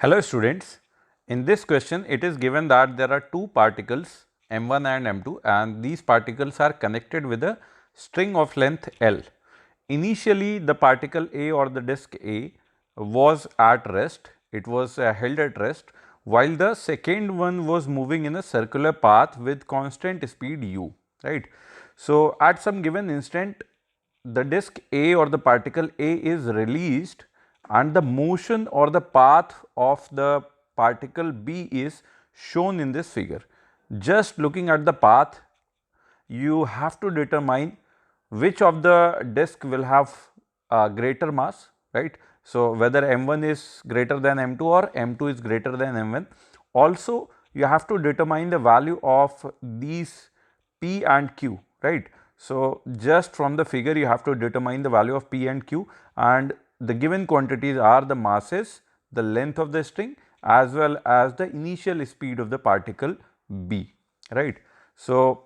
Hello students, in this question it is given that there are two particles m1 and m2 and these particles are connected with a string of length L. Initially the particle A or the disk A was at rest, it was held at rest, while the second one was moving in a circular path with constant speed u, right. So, at some given instant the disk A or the particle A is released and the motion or the path of the particle B is shown in this figure. Just looking at the path, you have to determine which of the disk will have greater mass, right. So, whether m1 is greater than m2 or m2 is greater than m1. Also, you have to determine the value of these p and q, right. So, just from the figure you have to determine the value of p and q, and the given quantities are the masses, the length of the string as well as the initial speed of the particle B, right. So,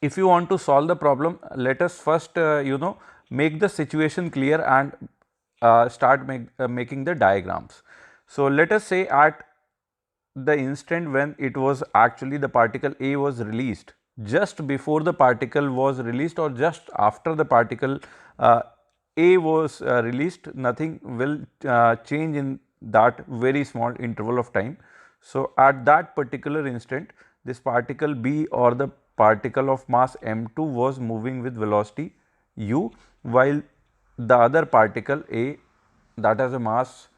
if you want to solve the problem, let us first make the situation clear and start making the diagrams. So, let us say at the instant when it was actually the particle A was released, just before the particle was released or just after the particle A was released, nothing will change in that very small interval of time. So, at that particular instant, this particle B or the particle of mass m2 was moving with velocity u, while the other particle A, that has a mass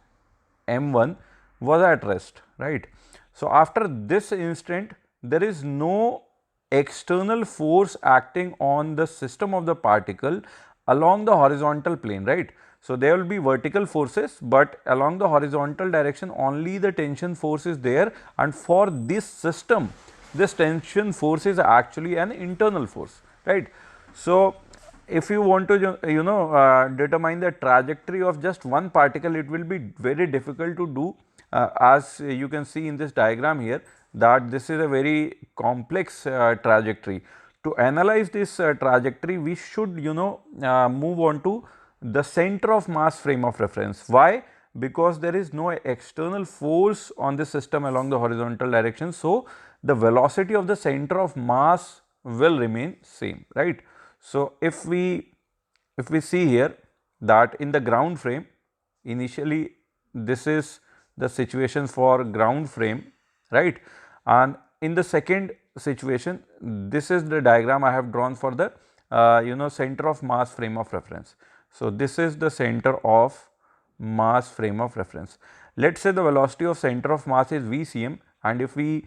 m1, was at rest, right. So, after this instant there is no external force acting on the system of the particle along the horizontal plane, right. So, there will be vertical forces, but along the horizontal direction only the tension force is there, and for this system this tension force is actually an internal force, right. So, if you want to determine the trajectory of just one particle, it will be very difficult to do, as you can see in this diagram here, that this is a very complex trajectory. To analyze this trajectory, we should move on to the center of mass frame of reference. Why? Because there is no external force on the system along the horizontal direction. So, the velocity of the center of mass will remain same, right. So, if we see here that in the ground frame, initially this is the situation for ground frame, right, and in the second situation this is the diagram I have drawn for the center of mass frame of reference. So, this is the center of mass frame of reference. Let us say the velocity of center of mass is VCM, and if we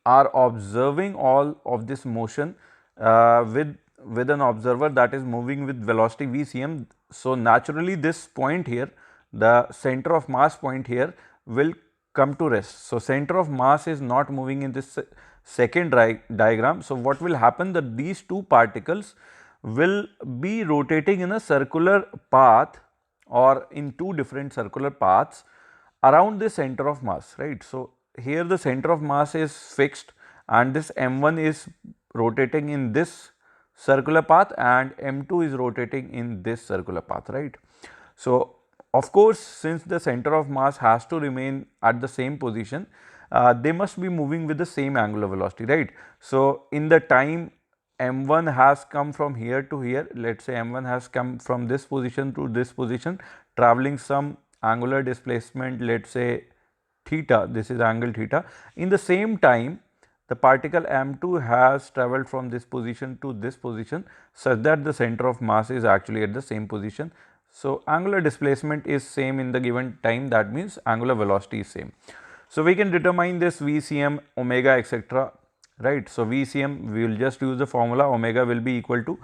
are observing all of this motion with an observer that is moving with velocity VCM. So, naturally this point here, the center of mass point here will come to rest. So, center of mass is not moving in this second diagram. So, what will happen, that these two particles will be rotating in a circular path or in two different circular paths around the center of mass, right. So, here the center of mass is fixed and this m1 is rotating in this circular path and m2 is rotating in this circular path, right. So, of course, since the center of mass has to remain at the same position, they must be moving with the same angular velocity, right. So, in the time m1 has come from here to here, let us say m1 has come from this position to this position, traveling some angular displacement, let us say theta, this is angle theta. In the same time, the particle m2 has travelled from this position to this position, such that the center of mass is actually at the same position. So, angular displacement is same in the given time, that means angular velocity is same. So, we can determine this VCM, omega, etc., right. So, VCM, we will just use the formula, omega will be equal to,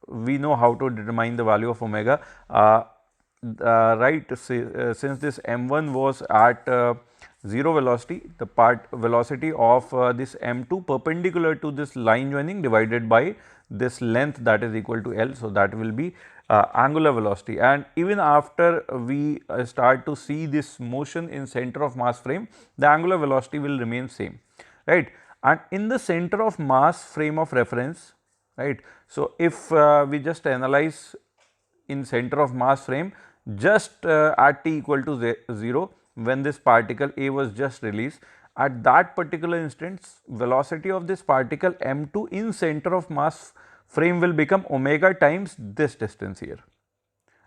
we know how to determine the value of omega, right. Since this m1 was at 0 velocity, the velocity of this m2 perpendicular to this line joining divided by this length, that is equal to L. So, that will be angular velocity, and even after we start to see this motion in center of mass frame, the angular velocity will remain same, right. And in the center of mass frame of reference, right. So, if we just analyze in center of mass frame, just at t equal to 0, when this particle A was just released, at that particular instance velocity of this particle m2 in center of mass frame will become omega times this distance here.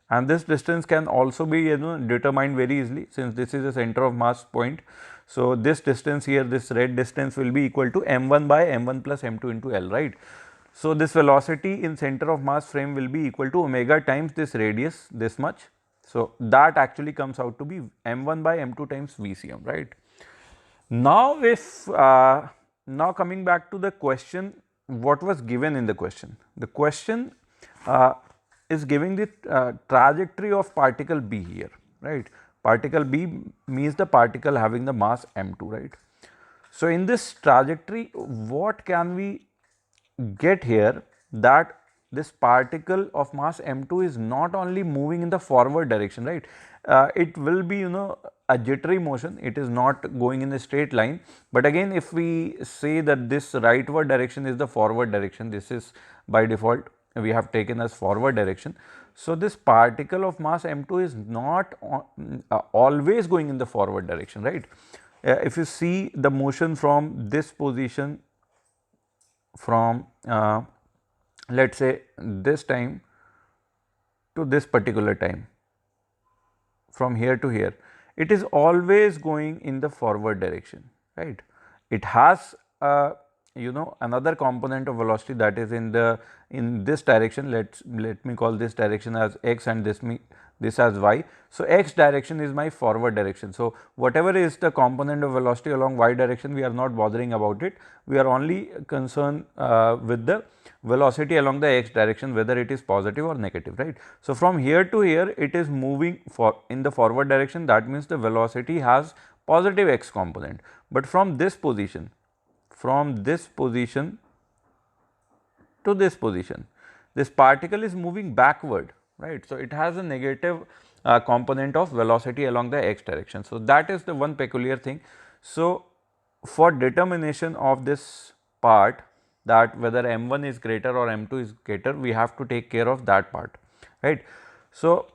And this distance can also be determined very easily, since this is a center of mass point. So, this distance here, this red distance will be equal to m1 by m1 plus m2 into L, right. So, this velocity in center of mass frame will be equal to omega times this radius, this much. So, that actually comes out to be m1 by m2 times Vcm, right. Now, if now coming back to the question, what was given in the question? The question is giving the trajectory of particle B here, right. Particle B means the particle having the mass m2, right. So, in this trajectory, what can we get here, that this particle of mass m2 is not only moving in the forward direction, right. It will be a jittery motion, it is not going in a straight line. But again, if we say that this rightward direction is the forward direction, this is by default we have taken as forward direction. So, this particle of mass m2 is not always going in the forward direction, right. If you see the motion from this position, from let us say this time to this particular time, from here to here, it is always going in the forward direction, right. It has another component of velocity, that is in this direction. Let me call this direction as x and this as y. So, x direction is my forward direction. So, whatever is the component of velocity along y direction, we are not bothering about it. We are only concerned with the velocity along the x direction, whether it is positive or negative, right. So, from here to here, it is moving in the forward direction, that means the velocity has positive x component. But from this position to this position, this particle is moving backward, right. So, it has a negative component of velocity along the x direction. So, that is the one peculiar thing. So, for determination of this part, that whether m1 is greater or m2 is greater, we have to take care of that part, right. So,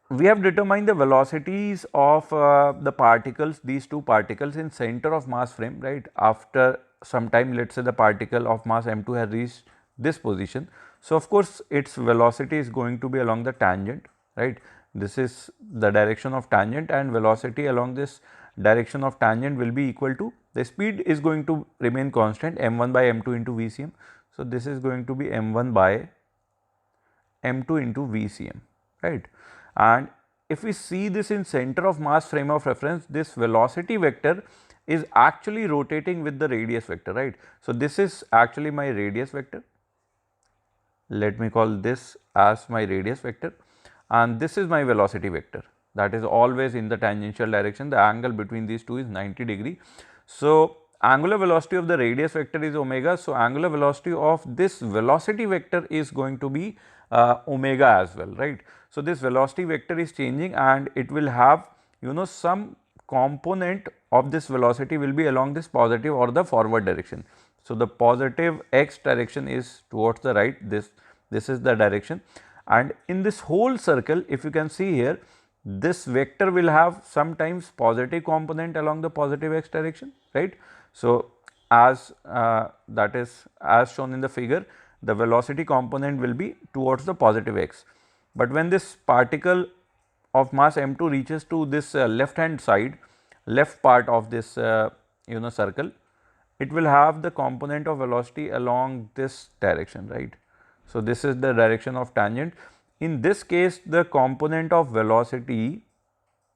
we have determined the velocities of the particles, these two particles in center of mass frame, right. After some time, let us say the particle of mass m2 has reached this position. So, of course, its velocity is going to be along the tangent, right. This is the direction of tangent, and velocity along this direction of tangent will be equal to, the speed is going to remain constant, m1 by m2 into Vcm. So, this is going to be m1 by m2 into Vcm, right. And if we see this in center of mass frame of reference, this velocity vector is actually rotating with the radius vector, right. So, this is actually my radius vector, let me call this as my radius vector, and this is my velocity vector, that is always in the tangential direction. The angle between these two is 90 degree. So, angular velocity of the radius vector is omega. So, angular velocity of this velocity vector is going to be omega as well, right. So, this velocity vector is changing, and it will have some component of this velocity will be along this positive or the forward direction. So, the positive x direction is towards the right, this is the direction, and in this whole circle, if you can see here, this vector will have sometimes positive component along the positive x direction, right. So, as that is as shown in the figure, the velocity component will be towards the positive x. But when this particle of mass m2 reaches to this left hand side, left part of this circle, it will have the component of velocity along this direction, right. So, this is the direction of tangent. In this case, the component of velocity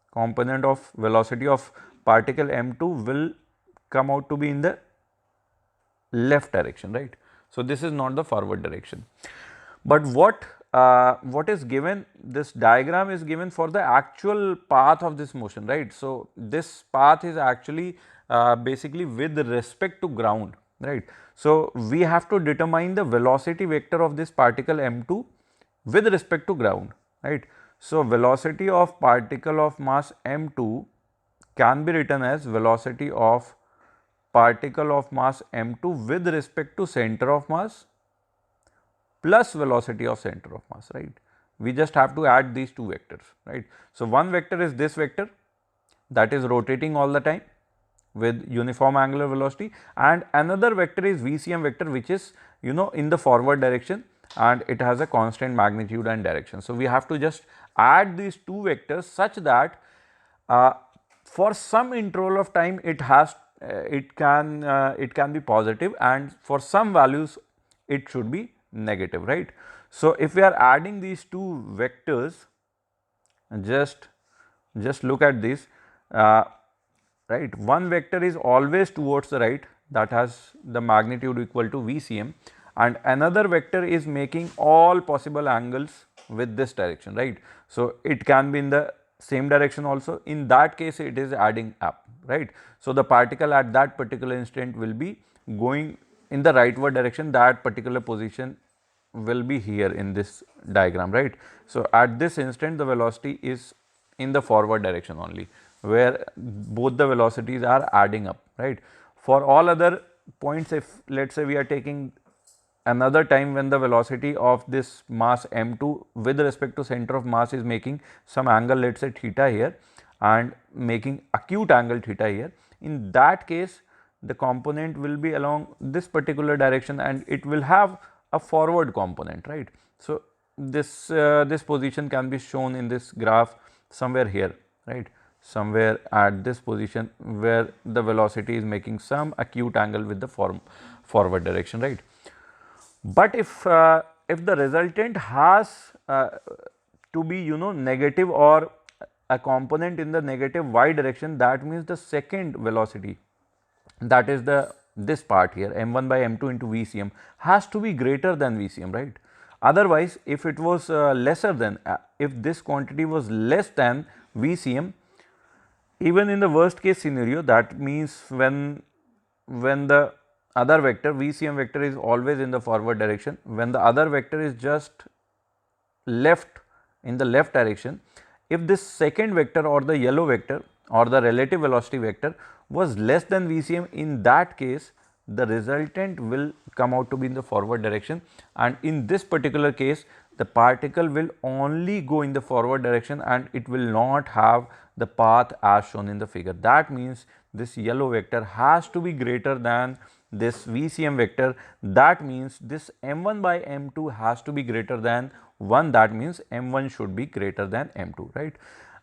of particle m2 will come out to be in the left direction, right. So, this is not the forward direction. But what is given, this diagram is given for the actual path of this motion, right. So, this path is actually basically with respect to ground, right. So, we have to determine the velocity vector of this particle m2 with respect to ground, right. So, velocity of particle of mass m2 can be written as velocity of particle of mass m2 with respect to center of mass plus velocity of center of mass, right. we just have to add these two vectors, right. So, one vector is this vector that is rotating all the time with uniform angular velocity, and another vector is VCM vector, which is in the forward direction and it has a constant magnitude and direction. So, we have to just add these two vectors such that for some interval of time it can be positive, and for some values it should be negative, right. So, if we are adding these two vectors, just look at this, right. One vector is always towards the right, that has the magnitude equal to VCM, and another vector is making all possible angles with this direction, right. So, it can be in the same direction also, in that case it is adding up, right. So, the particle at that particular instant will be going in the rightward direction, that particular position will be here in this diagram, right. So, at this instant the velocity is in the forward direction only, where both the velocities are adding up, right. For all other points, if let us say we are taking another time when the velocity of this mass m2 with respect to center of mass is making some angle, let us say theta here, and making acute angle theta here, in that case the component will be along this particular direction and it will have a forward component, right. So, this position can be shown in this graph somewhere here, right, somewhere at this position where the velocity is making some acute angle with the forward direction, right. But if the resultant has to be negative or a component in the negative y direction, that means the second velocity, that is this part here, m1 by m2 into VCM, has to be greater than VCM, right. Otherwise, if it was lesser than, if this quantity was less than VCM, even in the worst case scenario, that means when the other vector VCM vector is always in the forward direction, when the other vector is just left in the left direction, if this second vector or the yellow vector or the relative velocity vector was less than VCM, in that case the resultant will come out to be in the forward direction, and in this particular case the particle will only go in the forward direction and it will not have the path as shown in the figure. That means this yellow vector has to be greater than this VCM vector. That means this m1 by m2 has to be greater than 1, that means m1 should be greater than m2, right.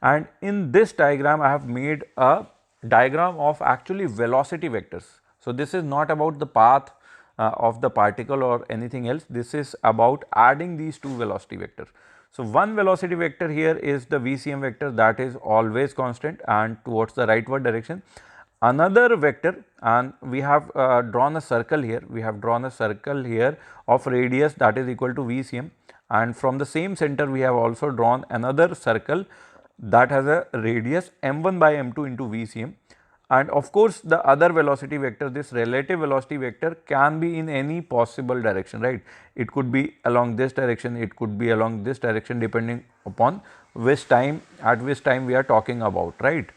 And in this diagram I have made a diagram of actually velocity vectors. So, this is not about the path of the particle or anything else, this is about adding these two velocity vectors. So, one velocity vector here is the VCM vector, that is always constant and towards the rightward direction. Another vector, and we have drawn a circle here, of radius that is equal to VCM, and from the same center we have also drawn another circle that has a radius m1 by m2 into VCM. And of course, the other velocity vector, this relative velocity vector, can be in any possible direction, right. It could be along this direction, it could be along this direction, depending upon at which time we are talking about, right.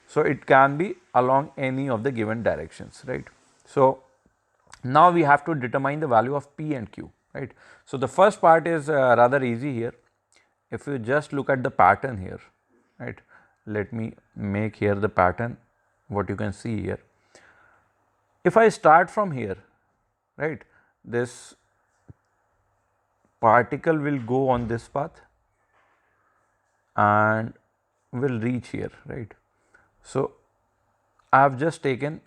So, it can be along any of the given directions, right. So, now we have to determine the value of P and Q, right. So, the first part is rather easy here. If you just look at the pattern here, right, let me make here the pattern, what you can see here. If I start from here, right, this particle will go on this path and will reach here, right. So, I have just taken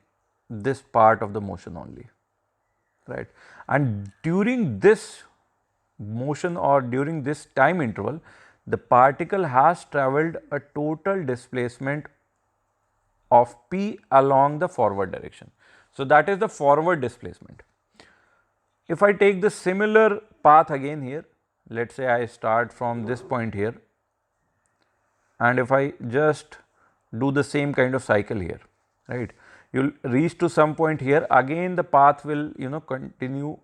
this part of the motion only, right, and during this motion or during this time interval, the particle has travelled a total displacement of P along the forward direction. So, that is the forward displacement. If I take the similar path again here, let us say I start from this point here, and if I just do the same kind of cycle here, right, you will reach to some point here, again the path will continue.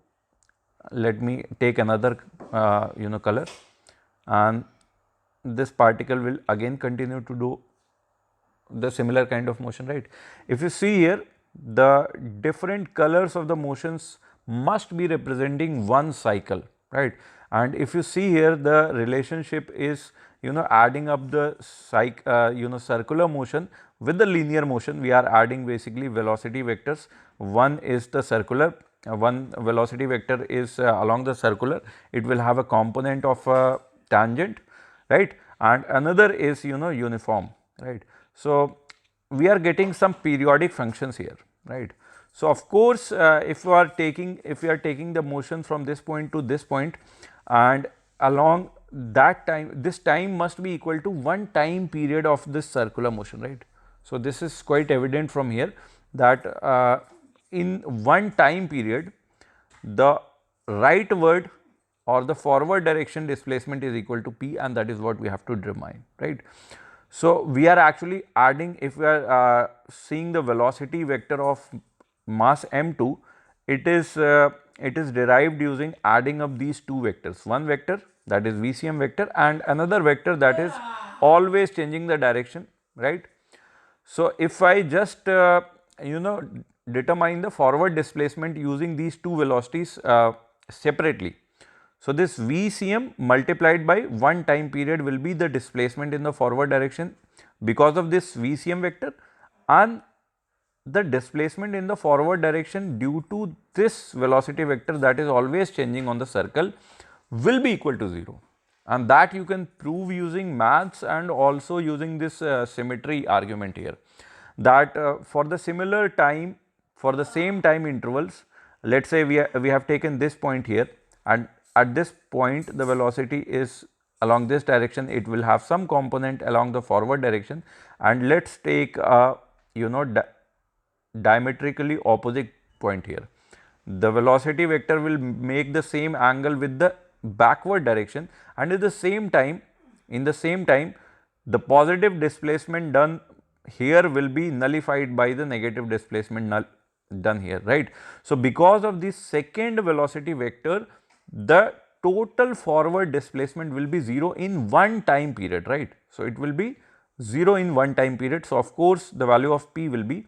Let me take another color, and this particle will again continue to do the similar kind of motion, right. If you see here, the different colors of the motions must be representing one cycle, right, And if you see here, the relationship is, adding up the circular motion with the linear motion. We are adding basically velocity vectors. One is the circular, one velocity vector is along the circular, it will have a component of a tangent, right, and another is uniform, right. So we are getting some periodic functions here, right. So of course, if we are taking the motion from this point to this point, and along that time, this time must be equal to one time period of this circular motion, right. So this is quite evident from here that in one time period, the rightward or the forward direction displacement is equal to p, and that is what we have to determine, right. So we are actually adding, if we are seeing the velocity vector of mass m2, it is derived using adding up these two vectors, one vector that is VCM vector and another vector that is always changing the direction, right. So if I just determine the forward displacement using these two velocities separately, so this VCM multiplied by one time period will be the displacement in the forward direction because of this VCM vector, and the displacement in the forward direction due to this velocity vector that is always changing on the circle will be equal to 0, and that you can prove using maths and also using this symmetry argument here, that for the similar time, for the same time intervals, let us say we have taken this point here, and at this point the velocity is along this direction, it will have some component along the forward direction, and let us take a diametrically opposite point here. The velocity vector will make the same angle with the backward direction, and at the same time, the positive displacement done here will be nullified by the negative displacement done here, right. So because of this second velocity vector, the total forward displacement will be 0 in one time period, right. So it will be 0 in one time period. So of course the value of p will be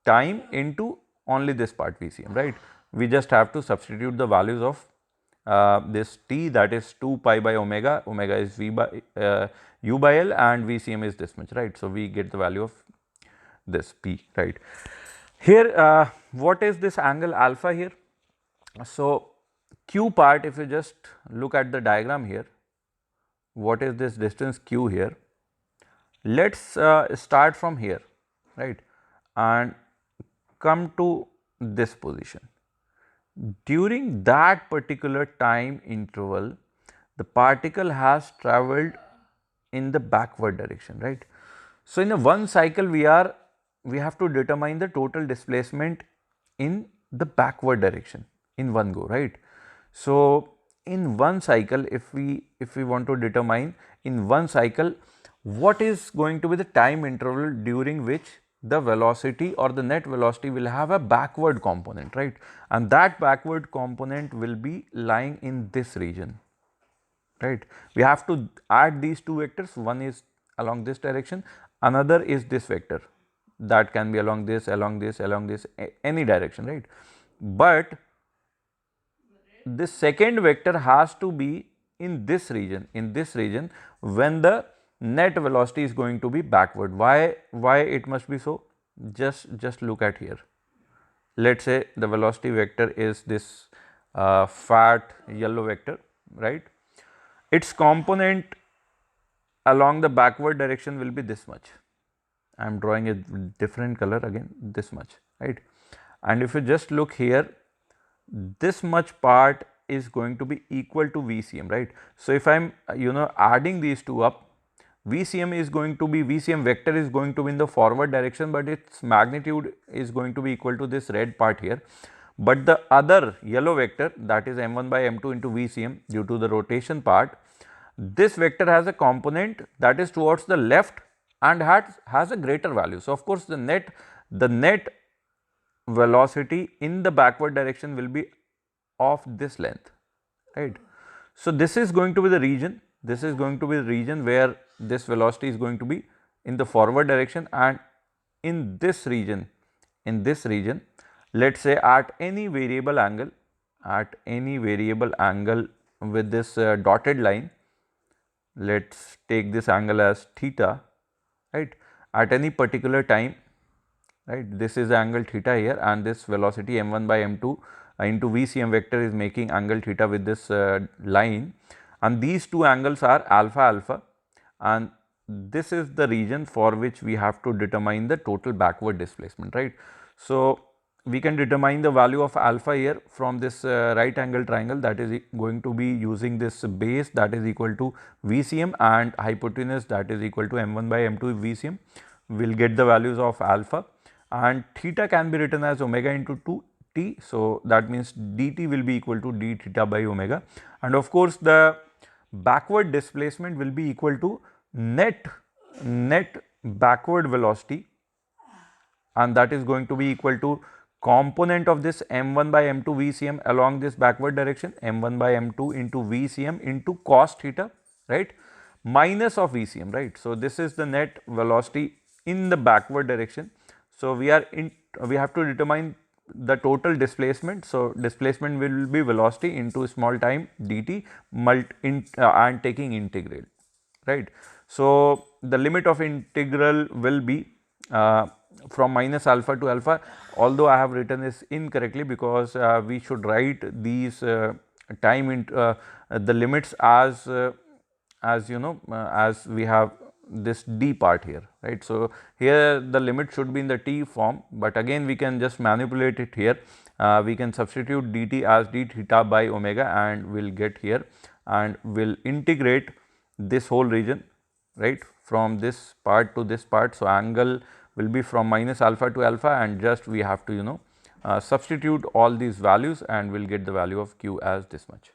time into only this part VCM, right. We just have to substitute the values of this t, that is 2 pi by omega, omega is v by u by L, and VCM is this much, right. So we get the value of this p, right. Here what is this angle alpha here? So q part, if you just look at the diagram here, what is this distance q here? Let us start from here, right, and come to this position. During that particular time interval, the particle has travelled in the backward direction, right. So in a one cycle, we have to determine the total displacement in the backward direction in one go, right. So in one cycle, if we want to determine in one cycle what is going to be the time interval during which the velocity or the net velocity will have a backward component, right, and that backward component will be lying in this region, right. We have to add these two vectors, one is along this direction, another is this vector that can be along this, any direction, right. But this second vector has to be in this region, when the net velocity is going to be backward. Why it must be so? Just look at here. Let us say the velocity vector is this fat yellow vector, right. Its component along the backward direction will be this much. I am drawing a different color again, this much, right. And if you just look here, this much part is going to be equal to VCM, right. So if I am adding these two up, VCM vector is going to be in the forward direction, but its magnitude is going to be equal to this red part here. But the other yellow vector, that is m1 by m2 into VCM, due to the rotation part, this vector has a component that is towards the left and has a greater value. So of course the net velocity in the backward direction will be of this length, right. So this is going to be the region, where this velocity is going to be in the forward direction, and in this region, let us say at any variable angle with this dotted line. Let's take this angle as theta, right, at any particular time, right. This is the angle theta here, and this velocity m1 by m2 into VCM vector is making angle theta with this line, and these two angles are alpha alpha, and this is the region for which we have to determine the total backward displacement, right. So, we can determine the value of alpha here from this right angle triangle, that is going to be using this base that is equal to VCM and hypotenuse that is equal to m1 by m2 VCM. We will get the values of alpha, and theta can be written as omega into 2t. So, that means dt will be equal to d theta by omega, and of course, the backward displacement will be equal to net backward velocity, and that is going to be equal to component of this m1 by m2 VCM along this backward direction, m1 by m2 into VCM into cos theta, right, minus of VCM, right. So, this is the net velocity in the backward direction. So, we have to determine the total displacement. So, displacement will be velocity into small time dt and taking integral, right. So, the limit of integral will be from minus alpha to alpha, although I have written this incorrectly because we should write these the limits as you know as we have this d part here, right. So, here the limit should be in the t form, but again we can just manipulate it here. We can substitute dt as d theta by omega, and we will get here, and we will integrate this whole region, right, from this part to this part. So, angle will be from minus alpha to alpha, and just we have to substitute all these values, and we will get the value of q as this much.